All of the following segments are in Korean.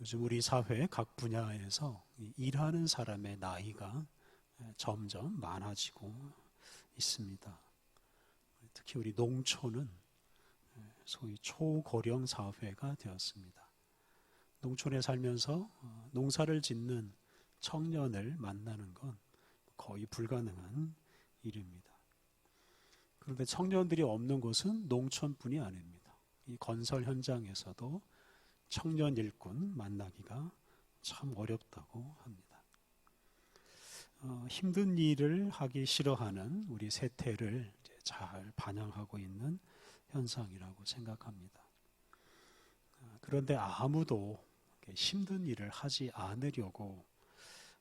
요즘 우리 사회 각 분야에서 일하는 사람의 나이가 점점 많아지고 있습니다. 특히 우리 농촌은 소위 초고령 사회가 되었습니다. 농촌에 살면서 농사를 짓는 청년을 만나는 건 거의 불가능한 일입니다. 그런데 청년들이 없는 곳은 농촌뿐이 아닙니다. 이 건설 현장에서도 청년 일꾼 만나기가 참 어렵다고 합니다. 힘든 일을 하기 싫어하는 우리 세태를 잘 반영하고 있는 현상이라고 생각합니다. 그런데 아무도 힘든 일을 하지 않으려고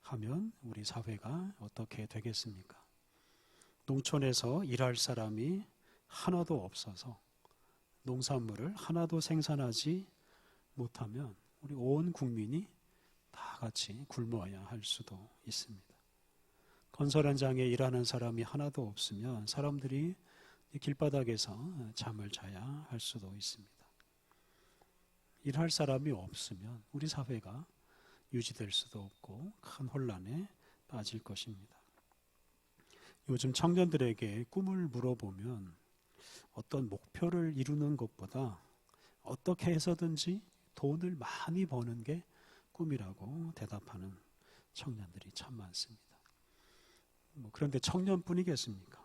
하면 우리 사회가 어떻게 되겠습니까? 농촌에서 일할 사람이 하나도 없어서 농산물을 하나도 생산하지 못하면 우리 온 국민이 다 같이 굶어야 할 수도 있습니다. 건설 현장에 일하는 사람이 하나도 없으면 사람들이 길바닥에서 잠을 자야 할 수도 있습니다. 일할 사람이 없으면 우리 사회가 유지될 수도 없고 큰 혼란에 빠질 것입니다. 요즘 청년들에게 꿈을 물어보면 어떤 목표를 이루는 것보다 어떻게 해서든지 돈을 많이 버는 게 꿈이라고 대답하는 청년들이 참 많습니다. 그런데 청년뿐이겠습니까?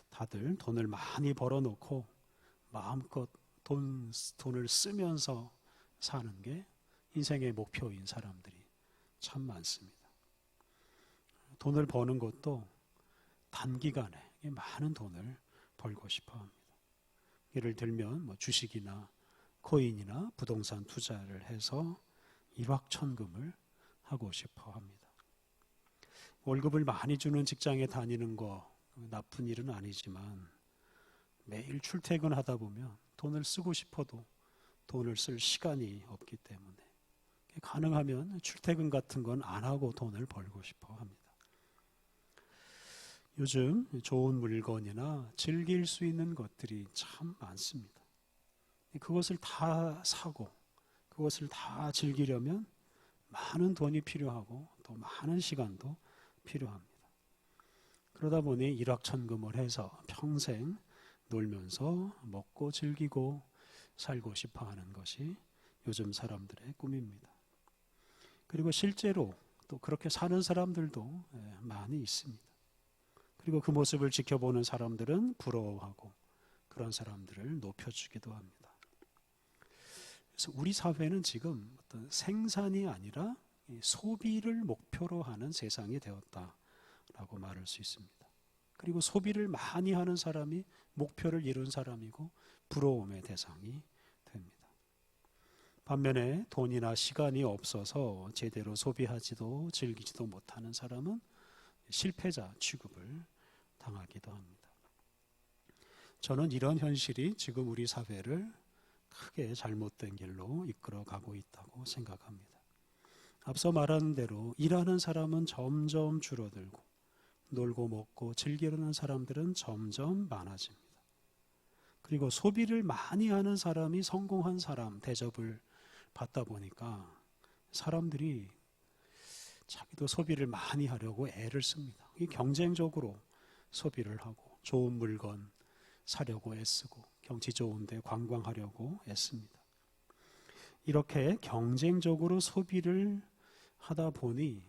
다들 돈을 많이 벌어놓고 마음껏 돈을 쓰면서 사는 게 인생의 목표인 사람들이 참 많습니다. 돈을 버는 것도 단기간에 많은 돈을 벌고 싶어 합니다. 예를 들면 주식이나 코인이나 부동산 투자를 해서 일확천금을 하고 싶어 합니다. 월급을 많이 주는 직장에 다니는 거 나쁜 일은 아니지만 매일 출퇴근하다 보면 돈을 쓰고 싶어도 돈을 쓸 시간이 없기 때문에 가능하면 출퇴근 같은 건 안 하고 돈을 벌고 싶어 합니다. 요즘 좋은 물건이나 즐길 수 있는 것들이 참 많습니다. 그것을 다 사고 그것을 다 즐기려면 많은 돈이 필요하고 또 많은 시간도 필요합니다. 그러다 보니 일확천금을 해서 평생 놀면서 먹고 즐기고 살고 싶어 하는 것이 요즘 사람들의 꿈입니다. 그리고 실제로 또 그렇게 사는 사람들도 많이 있습니다. 그리고 그 모습을 지켜보는 사람들은 부러워하고 그런 사람들을 높여주기도 합니다. 그래서 우리 사회는 지금 어떤 생산이 아니라 소비를 목표로 하는 세상이 되었다라고 말할 수 있습니다. 그리고 소비를 많이 하는 사람이 목표를 이룬 사람이고 부러움의 대상이 됩니다. 반면에 돈이나 시간이 없어서 제대로 소비하지도 즐기지도 못하는 사람은 실패자 취급을 당하기도 합니다. 저는 이런 현실이 지금 우리 사회를 크게 잘못된 길로 이끌어가고 있다고 생각합니다. 앞서 말한 대로 일하는 사람은 점점 줄어들고 놀고 먹고 즐기려는 사람들은 점점 많아집니다. 그리고 소비를 많이 하는 사람이 성공한 사람 대접을 받다 보니까 사람들이 자기도 소비를 많이 하려고 애를 씁니다. 경쟁적으로 소비를 하고 좋은 물건 사려고 애쓰고 경치 좋은 데 관광하려고 애씁니다. 이렇게 경쟁적으로 소비를 하다 보니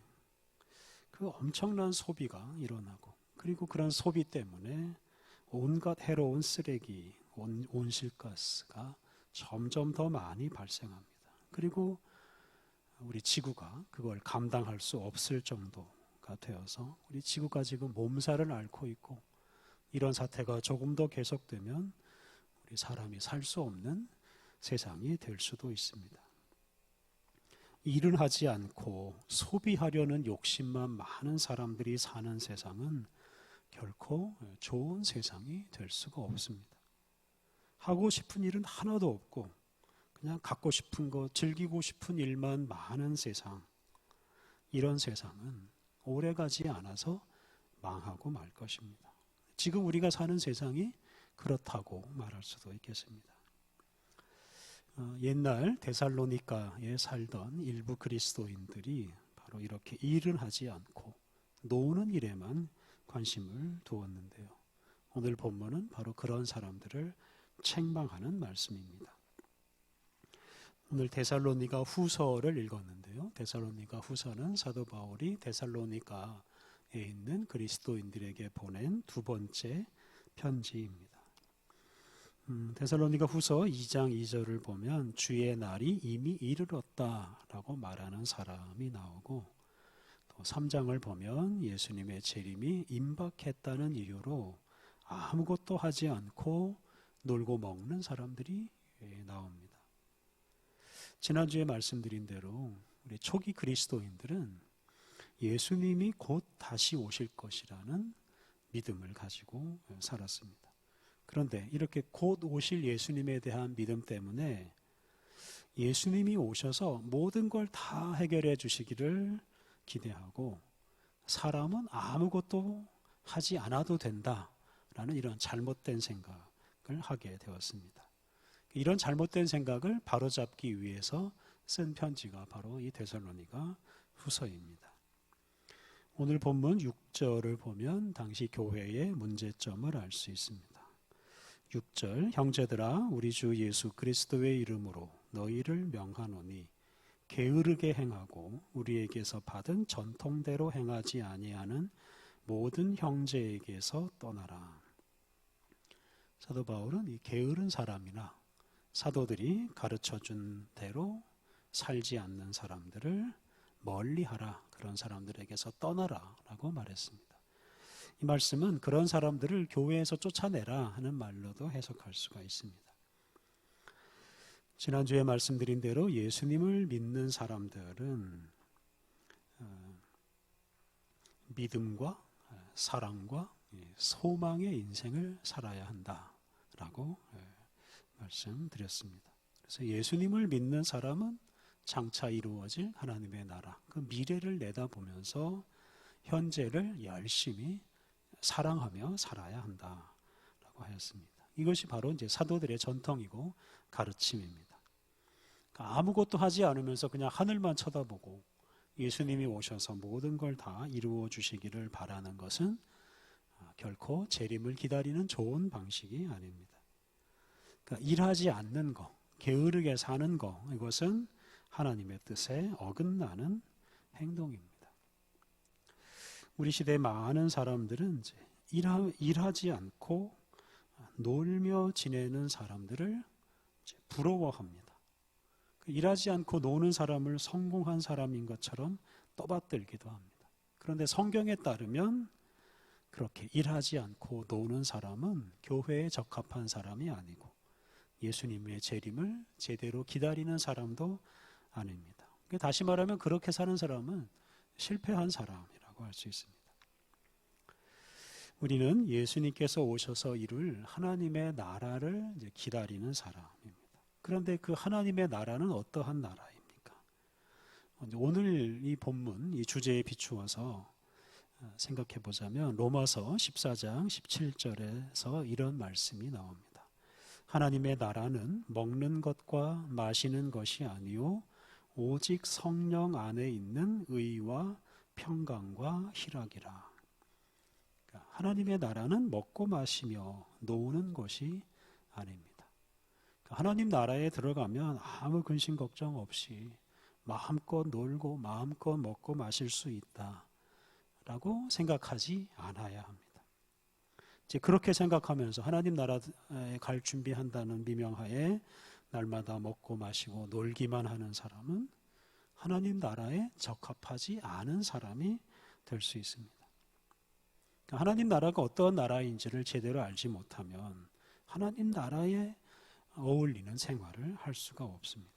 그 엄청난 소비가 일어나고 그리고 그런 소비 때문에 온갖 해로운 쓰레기, 온실가스가 점점 더 많이 발생합니다. 그리고 우리 지구가 그걸 감당할 수 없을 정도가 되어서 우리 지구가 지금 몸살을 앓고 있고 이런 사태가 조금 더 계속되면 우리 사람이 살 수 없는 세상이 될 수도 있습니다. 일은 하지 않고 소비하려는 욕심만 많은 사람들이 사는 세상은 결코 좋은 세상이 될 수가 없습니다. 하고 싶은 일은 하나도 없고 그냥 갖고 싶은 것, 즐기고 싶은 일만 많은 세상, 이런 세상은 오래가지 않아서 망하고 말 것입니다. 지금 우리가 사는 세상이 그렇다고 말할 수도 있겠습니다. 옛날 데살로니가에 살던 일부 그리스도인들이 바로 이렇게 일을 하지 않고 노는 일에만 관심을 두었는데요. 오늘 본문은 바로 그런 사람들을 책망하는 말씀입니다. 오늘 데살로니가 후서를 읽었는데요. 데살로니가 후서는 사도 바울이 데살로니가에 있는 그리스도인들에게 보낸 두 번째 편지입니다. 데살로니가 후서 2장 2절을 보면 주의 날이 이미 이르렀다라고 말하는 사람이 나오고, 또 3장을 보면 예수님의 재림이 임박했다는 이유로 아무것도 하지 않고 놀고 먹는 사람들이 나옵니다. 지난주에 말씀드린 대로 우리 초기 그리스도인들은 예수님이 곧 다시 오실 것이라는 믿음을 가지고 살았습니다. 그런데 이렇게 곧 오실 예수님에 대한 믿음 때문에 예수님이 오셔서 모든 걸 다 해결해 주시기를 기대하고 사람은 아무것도 하지 않아도 된다라는 이런 잘못된 생각을 하게 되었습니다. 이런 잘못된 생각을 바로잡기 위해서 쓴 편지가 바로 이 데살로니가 후서입니다. 오늘 본문 6절을 보면 당시 교회의 문제점을 알 수 있습니다. 6절, 형제들아 우리 주 예수 그리스도의 이름으로 너희를 명하노니 게으르게 행하고 우리에게서 받은 전통대로 행하지 아니하는 모든 형제에게서 떠나라. 사도 바울은 이 게으른 사람이나 사도들이 가르쳐준 대로 살지 않는 사람들을 멀리하라, 그런 사람들에게서 떠나라 라고 말했습니다. 이 말씀은 그런 사람들을 교회에서 쫓아내라 하는 말로도 해석할 수가 있습니다. 지난주에 말씀드린 대로 예수님을 믿는 사람들은 믿음과 사랑과 소망의 인생을 살아야 한다라고 말씀드렸습니다. 그래서 예수님을 믿는 사람은 장차 이루어질 하나님의 나라, 그 미래를 내다보면서 현재를 열심히 사랑하며 살아야 한다라고 하였습니다. 이것이 바로 이제 사도들의 전통이고 가르침입니다. 그러니까 아무것도 하지 않으면서 그냥 하늘만 쳐다보고 예수님이 오셔서 모든 걸 다 이루어 주시기를 바라는 것은 결코 재림을 기다리는 좋은 방식이 아닙니다. 그러니까 일하지 않는 것, 게으르게 사는 것, 이것은 하나님의 뜻에 어긋나는 행동입니다. 우리 시대의 많은 사람들은 이제 일하지 않고 놀며 지내는 사람들을 이제 부러워합니다. 일하지 않고 노는 사람을 성공한 사람인 것처럼 떠받들기도 합니다. 그런데 성경에 따르면 그렇게 일하지 않고 노는 사람은 교회에 적합한 사람이 아니고 예수님의 재림을 제대로 기다리는 사람도 아닙니다. 다시 말하면 그렇게 사는 사람은 실패한 사람이라고 할 수 있습니다. 우리는 예수님께서 오셔서 이룰 하나님의 나라를 이제 기다리는 사람입니다. 그런데 그 하나님의 나라는 어떠한 나라입니까? 오늘 이 본문, 이 주제에 비추어서 생각해 보자면 로마서 14장 17절에서 이런 말씀이 나옵니다. 하나님의 나라는 먹는 것과 마시는 것이 아니요 오직 성령 안에 있는 의와 평강과 희락이라. 하나님의 나라는 먹고 마시며 노는 것이 아닙니다. 하나님 나라에 들어가면 아무 근심 걱정 없이 마음껏 놀고 마음껏 먹고 마실 수 있다라고 생각하지 않아야 합니다. 이제 그렇게 생각하면서 하나님 나라에 갈 준비한다는 미명하에 날마다 먹고 마시고 놀기만 하는 사람은 하나님 나라에 적합하지 않은 사람이 될 수 있습니다. 하나님 나라가 어떤 나라인지를 제대로 알지 못하면 하나님 나라에 어울리는 생활을 할 수가 없습니다.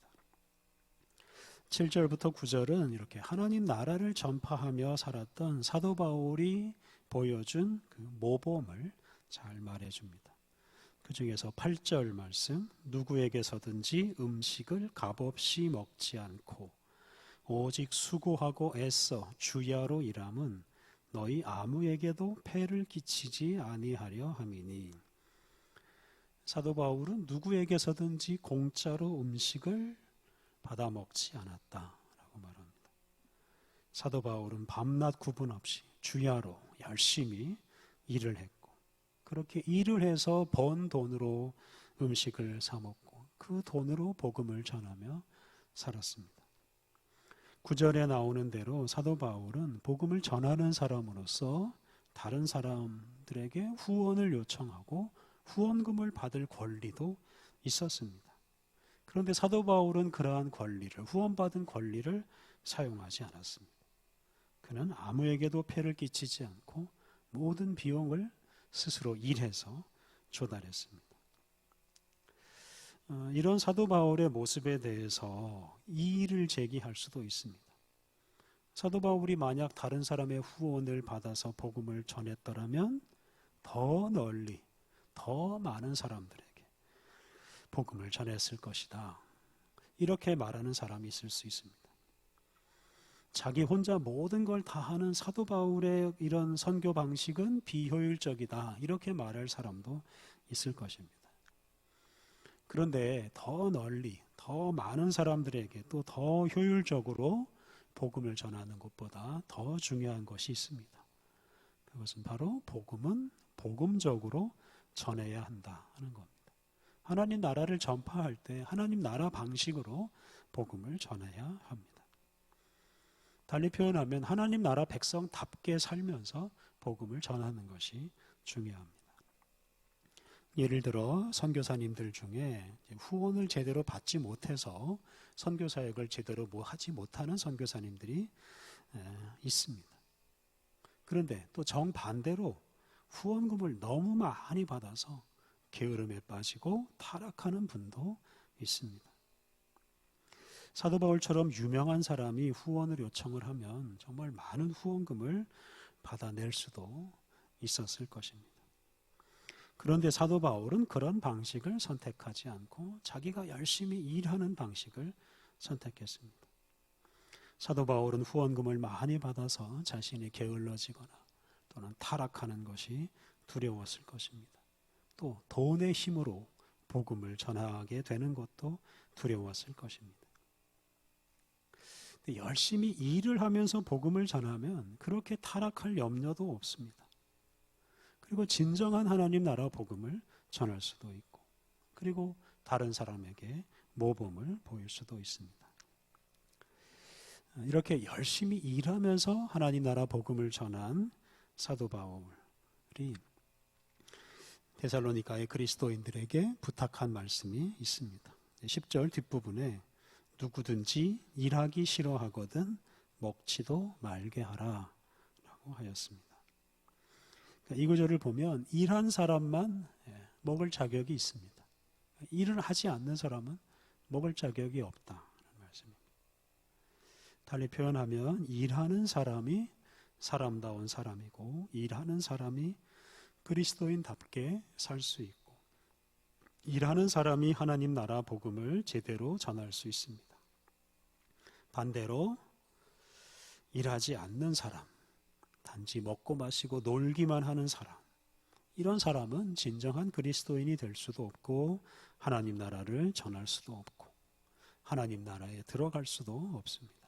7절부터 9절은 이렇게 하나님 나라를 전파하며 살았던 사도 바울이 보여준 그 모범을 잘 말해줍니다. 그 중에서 8절 말씀, 누구에게서든지 음식을 값없이 먹지 않고 오직 수고하고 애써 주야로 일함은 너희 아무에게도 폐를 끼치지 아니하려 함이니. 사도 바울은 누구에게서든지 공짜로 음식을 받아 먹지 않았다라고 말합니다. 사도 바울은 밤낮 구분 없이 주야로 열심히 일을 했고, 그렇게 일을 해서 번 돈으로 음식을 사 먹고 그 돈으로 복음을 전하며 살았습니다. 9절에 나오는 대로 사도 바울은 복음을 전하는 사람으로서 다른 사람들에게 후원을 요청하고 후원금을 받을 권리도 있었습니다. 그런데 사도 바울은 그러한 권리를, 후원받은 권리를 사용하지 않았습니다. 그는 아무에게도 폐를 끼치지 않고 모든 비용을 스스로 일해서 조달했습니다. 이런 사도 바울의 모습에 대해서 이의를 제기할 수도 있습니다. 사도 바울이 만약 다른 사람의 후원을 받아서 복음을 전했더라면 더 널리, 더 많은 사람들에게 복음을 전했을 것이다. 이렇게 말하는 사람이 있을 수 있습니다. 자기 혼자 모든 걸 다 하는 사도 바울의 이런 선교 방식은 비효율적이다. 이렇게 말할 사람도 있을 것입니다. 그런데 더 널리, 더 많은 사람들에게 또 더 효율적으로 복음을 전하는 것보다 더 중요한 것이 있습니다. 그것은 바로 복음은 복음적으로 전해야 한다 하는 겁니다. 하나님 나라를 전파할 때 하나님 나라 방식으로 복음을 전해야 합니다. 달리 표현하면 하나님 나라 백성답게 살면서 복음을 전하는 것이 중요합니다. 예를 들어 선교사님들 중에 후원을 제대로 받지 못해서 선교 사역을 제대로 하지 못하는 선교사님들이 있습니다. 그런데 또 정반대로 후원금을 너무 많이 받아서 게으름에 빠지고 타락하는 분도 있습니다. 사도 바울처럼 유명한 사람이 후원을 요청을 하면 정말 많은 후원금을 받아낼 수도 있었을 것입니다. 그런데 사도 바울은 그런 방식을 선택하지 않고 자기가 열심히 일하는 방식을 선택했습니다. 사도 바울은 후원금을 많이 받아서 자신이 게을러지거나 또는 타락하는 것이 두려웠을 것입니다. 또 돈의 힘으로 복음을 전하게 되는 것도 두려웠을 것입니다. 열심히 일을 하면서 복음을 전하면 그렇게 타락할 염려도 없습니다. 그리고 진정한 하나님 나라 복음을 전할 수도 있고, 그리고 다른 사람에게 모범을 보일 수도 있습니다. 이렇게 열심히 일하면서 하나님 나라 복음을 전한 사도 바울이 데살로니가의 그리스도인들에게 부탁한 말씀이 있습니다. 10절 뒷부분에 누구든지 일하기 싫어하거든 먹지도 말게 하라 라고 하였습니다. 이 구절을 보면 일한 사람만 먹을 자격이 있습니다. 일을 하지 않는 사람은 먹을 자격이 없다는 말씀입니다. 달리 표현하면 일하는 사람이 사람다운 사람이고, 일하는 사람이 그리스도인답게 살 수 있고, 일하는 사람이 하나님 나라 복음을 제대로 전할 수 있습니다. 반대로 일하지 않는 사람, 단지 먹고 마시고 놀기만 하는 사람, 이런 사람은 진정한 그리스도인이 될 수도 없고 하나님 나라를 전할 수도 없고 하나님 나라에 들어갈 수도 없습니다.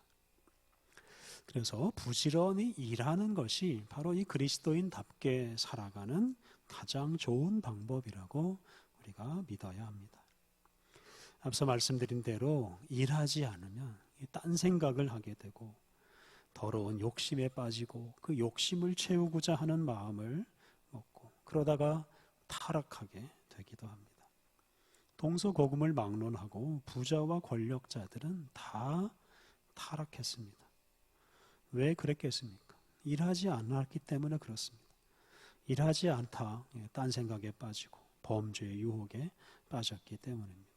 그래서 부지런히 일하는 것이 바로 이 그리스도인답게 살아가는 가장 좋은 방법이라고 우리가 믿어야 합니다. 앞서 말씀드린 대로 일하지 않으면 딴 생각을 하게 되고 더러운 욕심에 빠지고 그 욕심을 채우고자 하는 마음을 먹고 그러다가 타락하게 되기도 합니다. 동서고금을 막론하고 부자와 권력자들은 다 타락했습니다. 왜 그랬겠습니까? 일하지 않았기 때문에 그렇습니다. 일하지 않다, 딴 생각에 빠지고 범죄의 유혹에 빠졌기 때문입니다.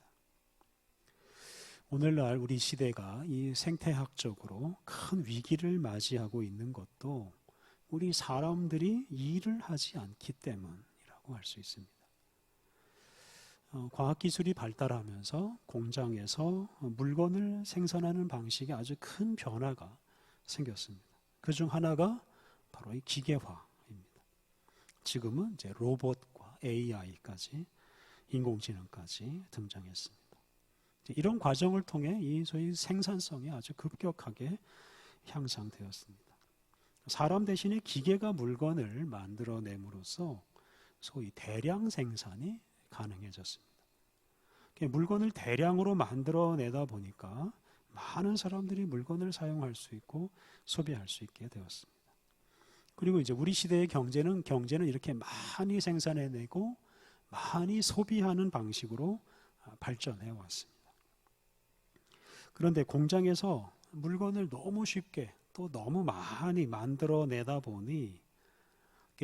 오늘날 우리 시대가 이 생태학적으로 큰 위기를 맞이하고 있는 것도 우리 사람들이 일을 하지 않기 때문이라고 할 수 있습니다. 과학기술이 발달하면서 공장에서 물건을 생산하는 방식에 아주 큰 변화가 생겼습니다. 그중 하나가 바로 이 기계화입니다. 지금은 이제 로봇과 AI까지 인공지능까지 등장했습니다. 이런 과정을 통해 이 소위 생산성이 아주 급격하게 향상되었습니다. 사람 대신에 기계가 물건을 만들어냄으로써 소위 대량 생산이 가능해졌습니다. 물건을 대량으로 만들어내다 보니까 많은 사람들이 물건을 사용할 수 있고 소비할 수 있게 되었습니다. 그리고 이제 우리 시대의 경제는 이렇게 많이 생산해내고 많이 소비하는 방식으로 발전해 왔습니다. 그런데 공장에서 물건을 너무 쉽게 또 너무 많이 만들어내다 보니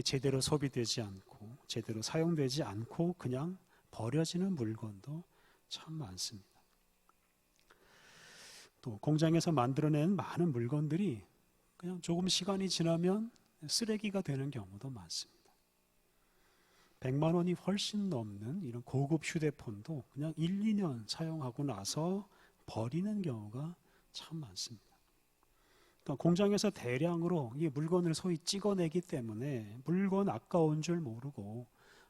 제대로 소비되지 않고 제대로 사용되지 않고 그냥 버려지는 물건도 참 많습니다. 또 공장에서 만들어낸 많은 물건들이 그냥 조금 시간이 지나면 쓰레기가 되는 경우도 많습니다. 100만 원이 훨씬 넘는 이런 고급 휴대폰도 그냥 1, 2년 사용하고 나서 버리는 경우가 참 많습니다. 그러니까 공장에서 대량으로 이 물건을 소위 찍어내기 때문에 물건 아까운 줄 모르고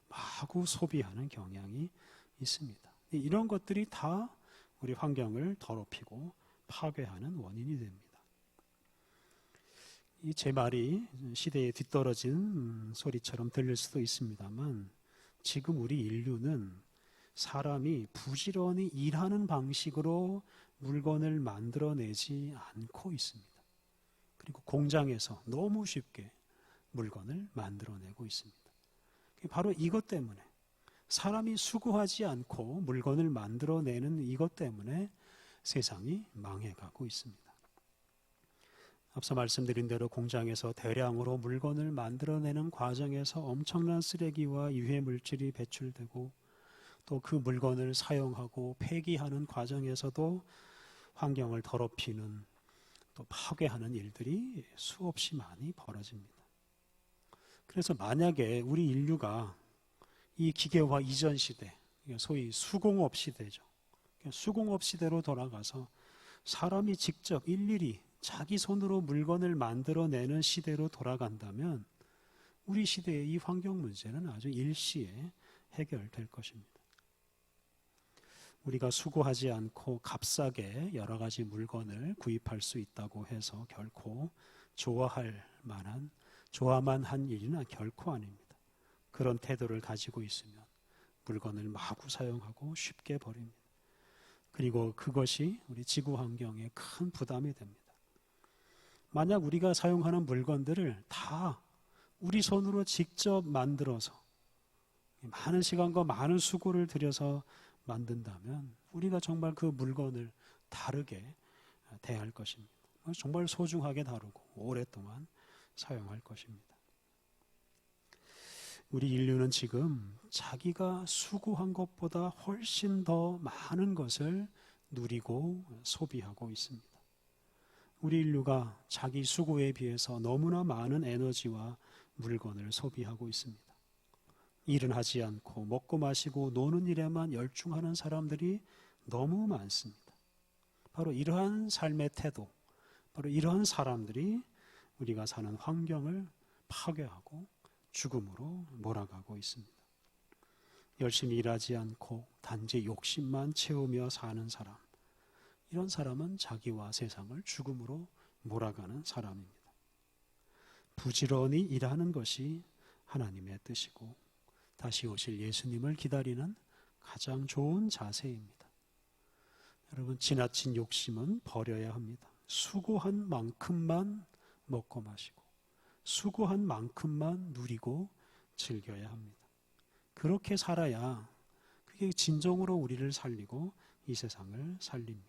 마구 소비하는 경향이 있습니다. 이런 것들이 다 우리 환경을 더럽히고 파괴하는 원인이 됩니다. 제 말이 시대에 뒤떨어진 소리처럼 들릴 수도 있습니다만 지금 우리 인류는 사람이 부지런히 일하는 방식으로 물건을 만들어내지 않고 있습니다. 그리고 공장에서 너무 쉽게 물건을 만들어내고 있습니다. 바로 이것 때문에 사람이 수고하지 않고 물건을 만들어내는 이것 때문에 세상이 망해가고 있습니다. 앞서 말씀드린 대로 공장에서 대량으로 물건을 만들어내는 과정에서 엄청난 쓰레기와 유해 물질이 배출되고 또 그 물건을 사용하고 폐기하는 과정에서도 환경을 더럽히는 또 파괴하는 일들이 수없이 많이 벌어집니다. 그래서 만약에 우리 인류가 이 기계화 이전 시대, 소위 수공업 시대죠. 수공업 시대로 돌아가서 사람이 직접 일일이 자기 손으로 물건을 만들어내는 시대로 돌아간다면 우리 시대의 이 환경 문제는 아주 일시에 해결될 것입니다. 우리가 수고하지 않고 값싸게 여러 가지 물건을 구입할 수 있다고 해서 결코 좋아만 한 일은 결코 아닙니다. 그런 태도를 가지고 있으면 물건을 마구 사용하고 쉽게 버립니다. 그리고 그것이 우리 지구 환경에 큰 부담이 됩니다. 만약 우리가 사용하는 물건들을 다 우리 손으로 직접 만들어서 많은 시간과 많은 수고를 들여서 만든다면 우리가 정말 그 물건을 다르게 대할 것입니다. 정말 소중하게 다루고 오랫동안 사용할 것입니다. 우리 인류는 지금 자기가 수고한 것보다 훨씬 더 많은 것을 누리고 소비하고 있습니다. 우리 인류가 자기 수고에 비해서 너무나 많은 에너지와 물건을 소비하고 있습니다. 일은 하지 않고 먹고 마시고 노는 일에만 열중하는 사람들이 너무 많습니다. 바로 이러한 삶의 태도, 바로 이러한 사람들이 우리가 사는 환경을 파괴하고 죽음으로 몰아가고 있습니다. 열심히 일하지 않고 단지 욕심만 채우며 사는 사람, 이런 사람은 자기와 세상을 죽음으로 몰아가는 사람입니다. 부지런히 일하는 것이 하나님의 뜻이고 다시 오실 예수님을 기다리는 가장 좋은 자세입니다. 여러분, 지나친 욕심은 버려야 합니다. 수고한 만큼만 먹고 마시고 수고한 만큼만 누리고 즐겨야 합니다. 그렇게 살아야 그게 진정으로 우리를 살리고 이 세상을 살립니다.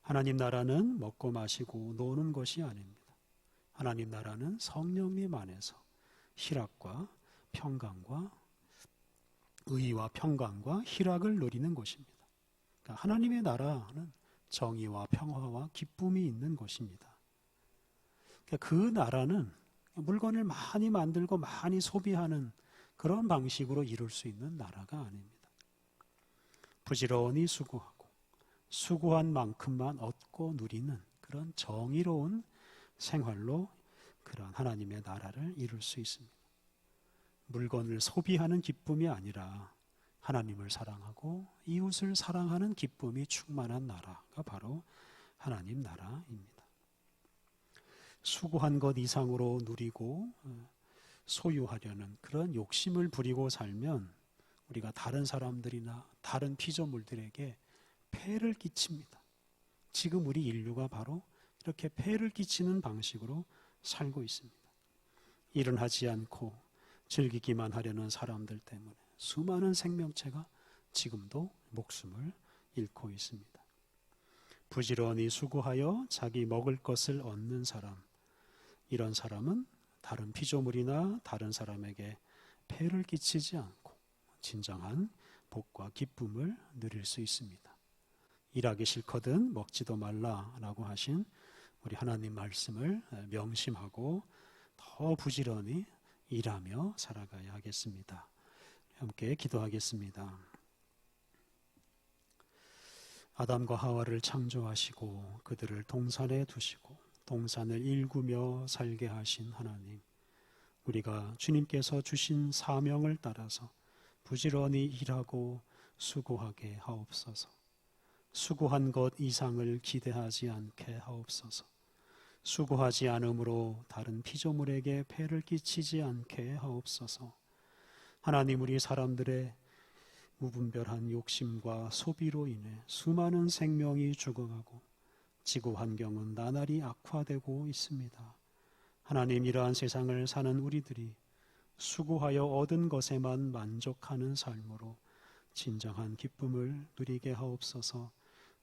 하나님 나라는 먹고 마시고 노는 것이 아닙니다. 하나님 나라는 성령님 안에서 희락과 평강과 의와 평강과 희락을 누리는 것입니다. 그러니까 하나님의 나라는 정의와 평화와 기쁨이 있는 것입니다. 그러니까 그 나라는 물건을 많이 만들고 많이 소비하는 그런 방식으로 이룰 수 있는 나라가 아닙니다. 부지런히 수고하고 수고한 만큼만 얻고 누리는 그런 정의로운 생활로 그런 하나님의 나라를 이룰 수 있습니다. 물건을 소비하는 기쁨이 아니라 하나님을 사랑하고 이웃을 사랑하는 기쁨이 충만한 나라가 바로 하나님 나라입니다. 수고한 것 이상으로 누리고 소유하려는 그런 욕심을 부리고 살면 우리가 다른 사람들이나 다른 피조물들에게 폐를 끼칩니다. 지금 우리 인류가 바로 이렇게 폐를 끼치는 방식으로 살고 있습니다. 일은 하지 않고 즐기기만 하려는 사람들 때문에 수많은 생명체가 지금도 목숨을 잃고 있습니다. 부지런히 수고하여 자기 먹을 것을 얻는 사람, 이런 사람은 다른 피조물이나 다른 사람에게 폐를 끼치지 않고 진정한 복과 기쁨을 누릴 수 있습니다. 일하기 싫거든 먹지도 말라라고 하신 우리 하나님 말씀을 명심하고 더 부지런히 일하며 살아가야 하겠습니다. 함께 기도하겠습니다. 아담과 하와를 창조하시고 그들을 동산에 두시고 동산을 일구며 살게 하신 하나님, 우리가 주님께서 주신 사명을 따라서 부지런히 일하고 수고하게 하옵소서. 수고한 것 이상을 기대하지 않게 하옵소서. 수고하지 않으므로 다른 피조물에게 폐를 끼치지 않게 하옵소서. 하나님, 우리 사람들의 무분별한 욕심과 소비로 인해 수많은 생명이 죽어가고 지구 환경은 나날이 악화되고 있습니다. 하나님, 이러한 세상을 사는 우리들이 수고하여 얻은 것에만 만족하는 삶으로 진정한 기쁨을 누리게 하옵소서.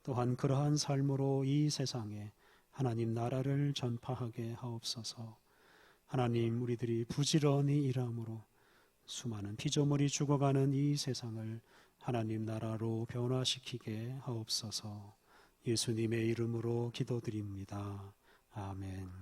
또한 그러한 삶으로 이 세상에 하나님 나라를 전파하게 하옵소서. 하나님, 우리들이 부지런히 일함으로 수많은 피조물이 죽어가는 이 세상을 하나님 나라로 변화시키게 하옵소서. 예수님의 이름으로 기도드립니다. 아멘.